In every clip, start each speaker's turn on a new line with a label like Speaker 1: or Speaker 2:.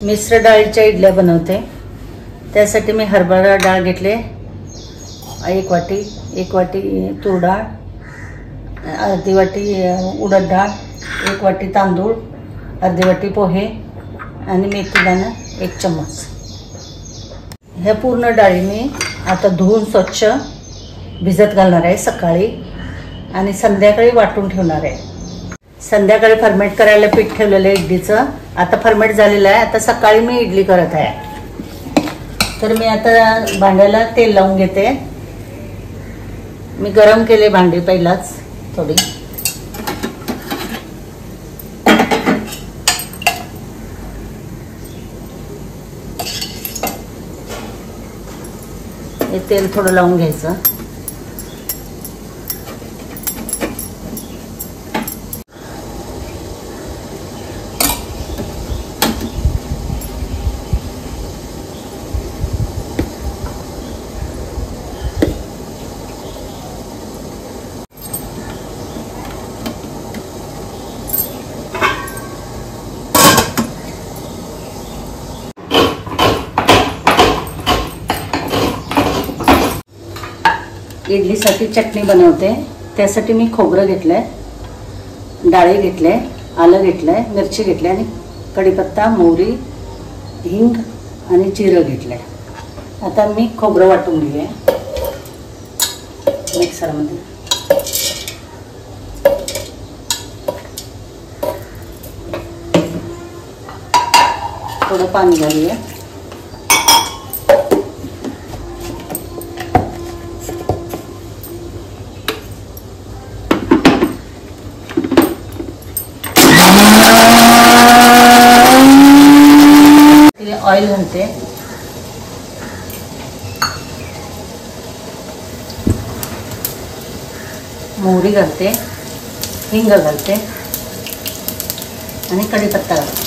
Speaker 1: मिश्र डाळीच्या इडल्या बनवते। त्यासाठी मी हरभरा डाळ घेतले 1 वाटी तूर डाळ, अर्धी वाटी उडद डाळ, 1 वाटी तांदूळ, अर्धी वाटी पोहे आणि मेथी दाणा 1 चम्मच। ह्या पूर्ण डाळी मी आता धुवून स्वच्छ भिजत घालणार आहे सकाळी आणि संध्याकाळी वाटून ठेवणार आहे। संध्याकाळी फर्मेंट करायला पीठ ठेवलेलं इडलीचं आता फर्मेंट झालेलं आहे। आता सकाळी मी इडली करत आहे। तर मी आता भांड्याला तेल लावून घेते। मी गरम केले भांडी पहिलाच थोडी। हे तेल थोडं लावून घ्यायचं। इडलीसाठी चटणी बनवते। त्यासाठी मी खोबरं घेतलंय, डाळी घेतले, आलं घेतलंय, मिरची घेतली आणि कढीपत्ता, मोहरी, हिंग आणि जिरं घेतलंय। आता मी खोबरं वाटून घेऊया मिक्सरमध्ये। थोडं पाणी घालूया। ऑइल घालते, मोहरी घालते, हिंग घालते आणि कढीपत्ता घालते।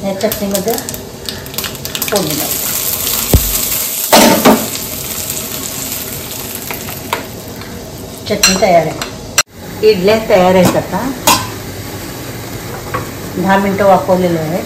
Speaker 1: या चटणीमध्ये फोडणी द्यायची। चटणी तयार आहे। इडल्या तयार आहेत। आता 10 मिनिटं वाफवलेलं आहे।